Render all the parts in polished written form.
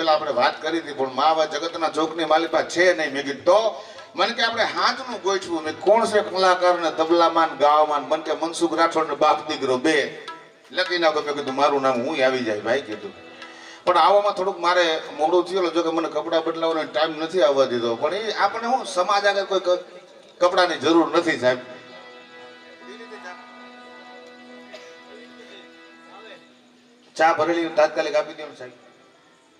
પેલા આપણે વાત કરી હતી પણ મા જગતના ચોકની માલિકા છે નહીં. મેં કીધું તો મને કે આપણે હાથનું ગોઠવું. મેં કોણ છે કલાકાર ને તબલામાન ગાવામાં? મને કે મનસુખ રાઠોડ ને બાપ દીકરો બે લખી નાખો. મેં કીધું મારું નામ હું આવી જાય ભાઈ કીધું. પણ આવવામાં થોડુંક મારે મોડું થયું. જો કે મને કપડાં બદલાવવાનો ટાઈમ નથી આવવા દીધો. પણ એ આપણે શું સમાજ આગળ કોઈ કપડાની જરૂર નથી સાહેબ. ચા ભરેલી તાત્કાલિક આપી દો સાહેબ.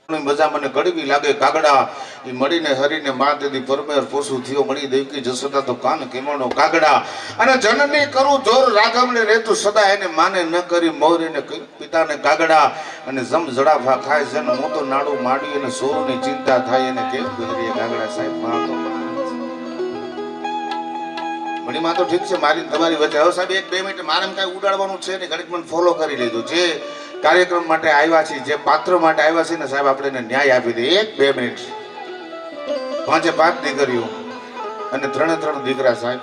મજા મને કડવી લાગે કાગડા એ મળીને હરીને મા દેદી પરમેર પોસું થયો મળી દેવકી જસોદા તો કાન કેમણો કાગડા અને જનની કરું જોર રાઘવને રહેતું સદા એને માને ન કરી મોરીને પિતાને કાગડા અને જમ જડાફા ખાય જન મોતો નાડું માડી અને સોરની ચિંતા થાય એને કેમ ગુજરીએ કાગડા સાહેબ. માં તો મણીમાં તો ઠીક છે મારી તમારી વચ્ચે. હવે સાહેબ 1-2 મિનિટ મારે કઈ ઉડાડવાનું છે ને ઘડીક મને ફોલો કરી લેજો. જે કાર્યક્રમ માટે આવ્યા છે જે પાત્ર માટે આવ્યા છે ને સાહેબ આપણે એને ન્યાય આપી દઈએ. 1-2 મિનિટ. 5 દીકરીઓ અને 3 દીકરા સાહેબ.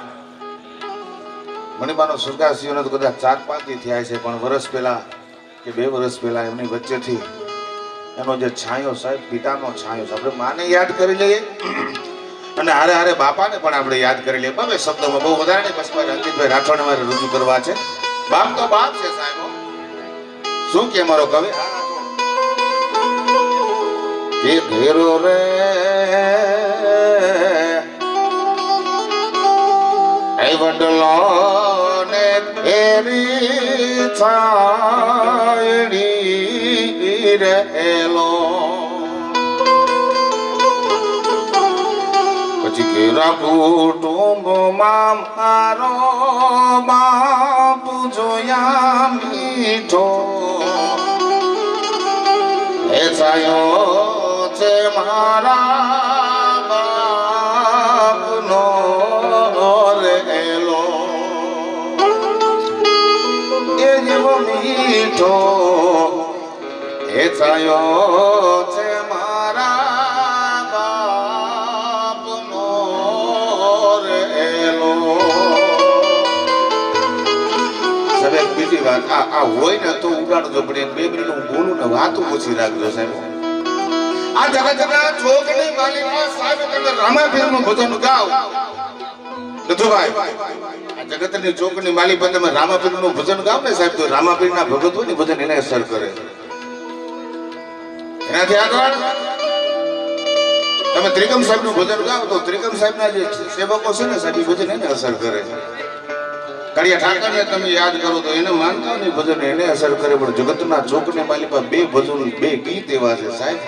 મણીમાનો સુરગાસીઓને તો કદાચ 4-5 થયા છે પણ વર્ષ પહેલા કે 2 વર્ષ પહેલા એમની વચ્ચેથી એનો જે છાંયો સાહેબ પિતાનો છાંયો છે. આપણે માને યાદ કરી લઈએ અને હારે હારે બાપાને પણ આપણે યાદ કરી લઈએ. બે શબ્દોમાં બહુ વધારે નહીં. પછી મારે અંકિતભાઈ રાઠોડને મારે રજૂ કરવા છે. બાપ તો બાપ છે સાહેબ. શું કે મારો કવિ કે ઘેરો રે એ વડલો ને ફેરી છાયડી રહેલો પછી ઘેરા કુટુંબમાં મારો બાપ જોયા મીઠો એ છાયો છે મારા બાપનો રેલો એ જેવો મીઠો એ છાયો છે મારા બાપનો રેલો. સાહેબ બીજી વાત આ હોય ને તો ઉડાડજો પડે. 2 મિનિટ હું બોલું ને વાતું ઓછી રાખજો સાહેબ. આ જગતના ચોકની માલિકા સાહેબ તમે રામાપીરનું ભજન ગાઓ લધુભાઈ. આ જગતની ચોકની માલિકા તમે રામાપીરનું ભજન ગાઓ ને સાહેબ તો રામાપીરના ભગત હોય ને ભજન એને અસર કરે. એનાથી આગળ તમે ત્રિકમ સાહેબનું ભજન ગાઓ તો ત્રિકમ સાહેબના જે સેવકો છે ને સાહેબ ભજન એને અસર કરે. કડિયા ઠાકરને તમે યાદ કરો તો એને માનતા નહીં ભજન એને અસર કરે. પણ જગતના ચોકની માલિકા 2 ભજન 2 ગીત એવા છે સાહેબ